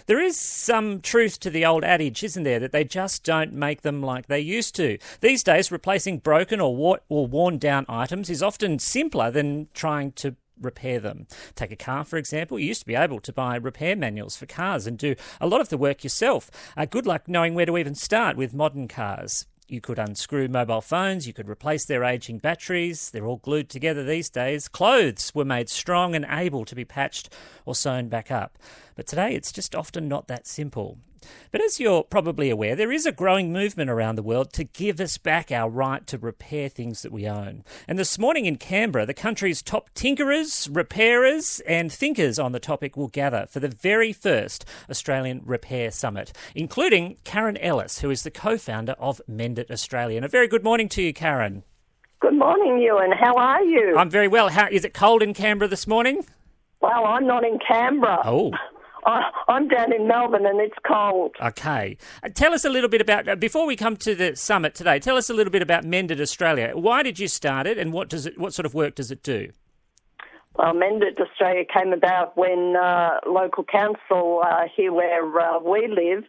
There is some truth to the old adage, isn't there, that they just don't make them like they used to. These days, replacing broken or worn-down items is often simpler than trying to repair them. Take a car, for example. You used to be able to buy repair manuals for cars and do a lot of the work yourself. Good luck knowing where to even start with modern cars. You could unscrew mobile phones, you could replace their ageing batteries. They're all glued together these days. Clothes were made strong and able to be patched or sewn back up. But today it's just often not that simple. But as you're probably aware, there is a growing movement around the world to give us back our right to repair things that we own. And this morning in Canberra, the country's top tinkerers, repairers and thinkers on the topic will gather for the very first Australian Repair Summit, including Karen Ellis, who is the co-founder of Mend It Australia. And a very good morning to you, Karen. Good morning, Ewan. How are you? I'm very well. Is it cold in Canberra this morning? Well, I'm not in Canberra. Oh. I'm down in Melbourne and it's cold. Okay. Tell us a little bit about, before we come to the summit today, tell us a little bit about Mend It Australia. Why did you start it and what sort of work does it do? Well, Mend It Australia came about when local council here where we live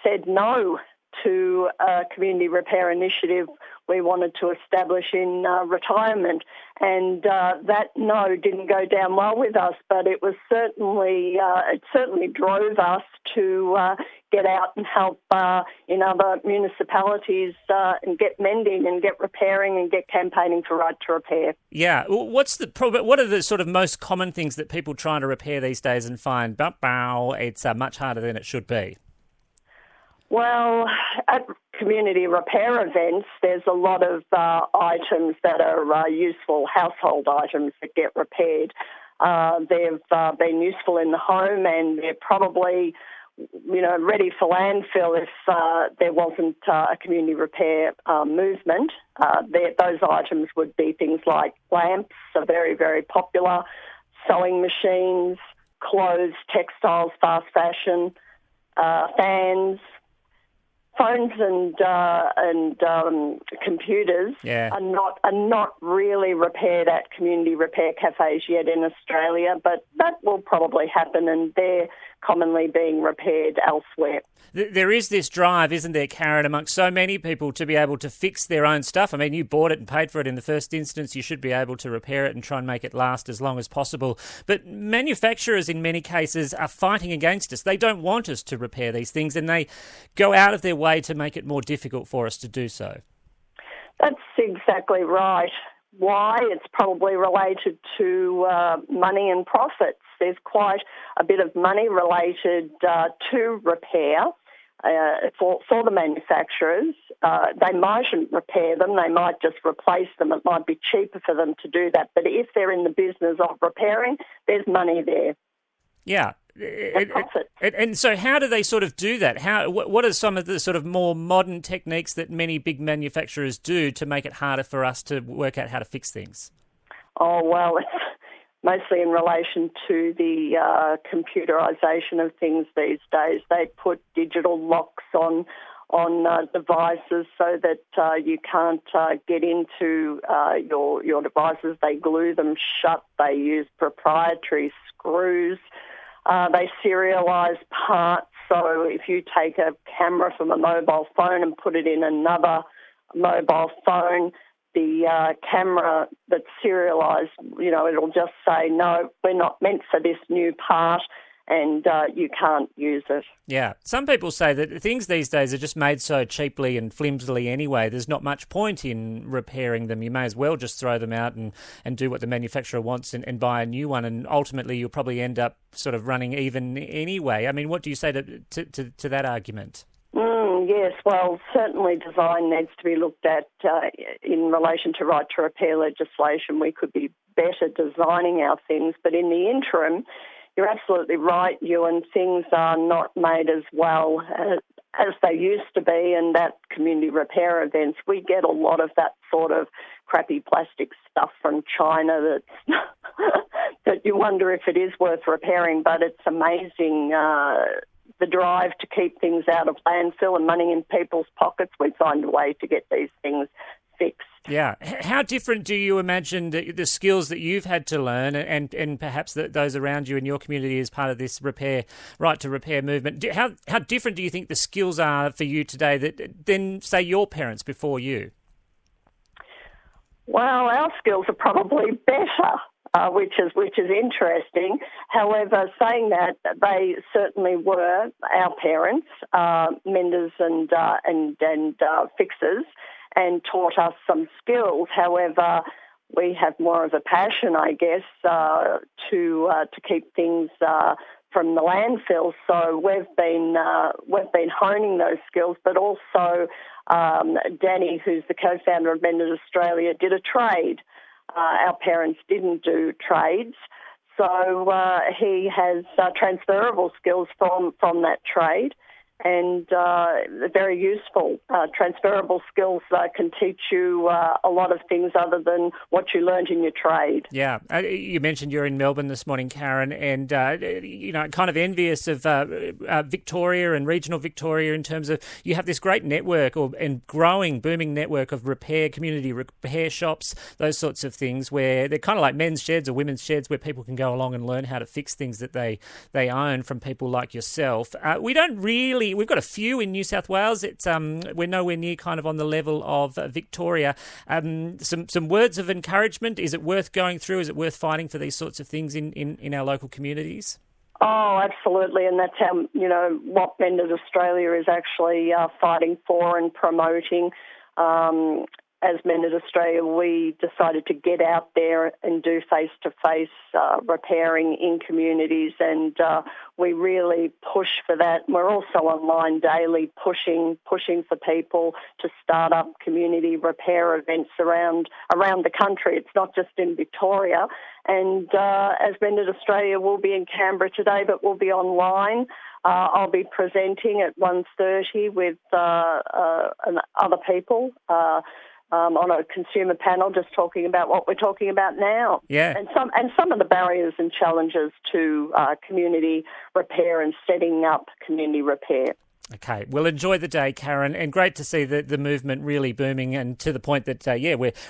said no to a community repair initiative we wanted to establish in retirement. And that no didn't go down well with us, but it was it certainly drove us to get out and help in other municipalities and get mending and get repairing and get campaigning for right to repair. Yeah. What are the sort of most common things that people try to repair these days and find, it's much harder than it should be? Well, at community repair events, there's a lot of items that are useful household items that get repaired. They've been useful in the home and they're probably, ready for landfill if there wasn't a community repair movement. Those items would be things like lamps, are very, very popular, sewing machines, clothes, textiles, fast fashion, fans. Phones and computers are not really repaired at community repair cafes yet in Australia, but that will probably happen, and they're commonly being repaired elsewhere. There is this drive, isn't there, Karen, amongst so many people to be able to fix their own stuff. I mean, you bought it and paid for it in the first instance. You should be able to repair it and try and make it last as long as possible. But manufacturers, in many cases, are fighting against us. They don't want us to repair these things, and they go out of their way to make it more difficult for us to do so. That's exactly right. Why? It's probably related to money and profits. There's quite a bit of money related to repair for the manufacturers. They mightn't repair them. They might just replace them. It might be cheaper for them to do that. But if they're in the business of repairing, there's money there. Yeah. And so how do they sort of do that? What are some of the sort of more modern techniques that many big manufacturers do to make it harder for us to work out how to fix things? Oh, well, it's mostly in relation to the computerisation of things these days. They put digital locks on devices so that you can't get into your devices. They glue them shut. They use proprietary screws. They serialise parts, so if you take a camera from a mobile phone and put it in another mobile phone, the camera that's serialised, it'll just say, no, we're not meant for this new part, and you can't use it. Yeah. Some people say that things these days are just made so cheaply and flimsily anyway, there's not much point in repairing them. You may as well just throw them out and do what the manufacturer wants and buy a new one, and ultimately you'll probably end up sort of running even anyway. I mean, what do you say to that argument? Yes, well, certainly design needs to be looked at in relation to right to repair legislation. We could be better designing our things, but in the interim, you're absolutely right, Ewan. Things are not made as well as they used to be, and at community repair events, we get a lot of that sort of crappy plastic stuff from China that you wonder if it is worth repairing, but it's amazing the drive to keep things out of landfill and money in people's pockets. We find a way to get these things fixed. Yeah. How different do you imagine the skills that you've had to learn and perhaps those around you in your community as part of this right to repair movement? How different do you think the skills are for you today than, say, your parents before you? Well, our skills are probably better, which is interesting. However, saying that, they certainly were our parents, menders and fixers, and taught us some skills. However, we have more of a passion, I guess, to keep things from the landfill. So we've been honing those skills, but also Danny, who's the co-founder of Mended Australia, did a trade. Our parents didn't do trades, so he has transferable skills from that trade. And very useful. Transferable skills can teach you a lot of things other than what you learned in your trade. Yeah. You mentioned you're in Melbourne this morning, Karen, and, kind of envious of Victoria and regional Victoria in terms of you have this great network and growing, booming network of community repair shops, those sorts of things where they're kind of like men's sheds or women's sheds where people can go along and learn how to fix things that they own from people like yourself. We've got a few in New South Wales. We're nowhere near kind of on the level of Victoria. Some words of encouragement. Is it worth going through? Is it worth fighting for these sorts of things in our local communities? Oh, absolutely, and that's how, what Mended Australia is actually fighting for and promoting. As Mended Australia, we decided to get out there and do face-to-face repairing in communities, and we really push for that. We're also online daily pushing for people to start up community repair events around the country. It's not just in Victoria. And as Mended Australia, we'll be in Canberra today, but we'll be online. I'll be presenting at 1:30 with other people. On a consumer panel, just talking about what we're talking about now, and some of the barriers and challenges to community repair and setting up community repair. Okay, well, enjoy the day, Karen, and great to see the movement really booming, and to the point that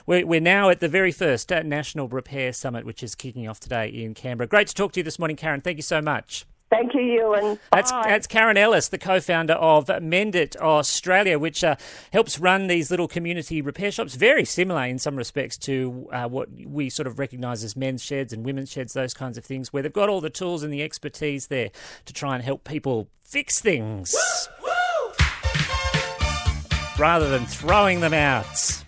we're now at the very first National Repair Summit, which is kicking off today in Canberra. Great to talk to you this morning, Karen. Thank you so much. Thank you, Ewan. That's Karen Ellis, the co-founder of Mended Australia, which helps run these little community repair shops, very similar in some respects to what we sort of recognise as men's sheds and women's sheds, those kinds of things, where they've got all the tools and the expertise there to try and help people fix things rather than throwing them out.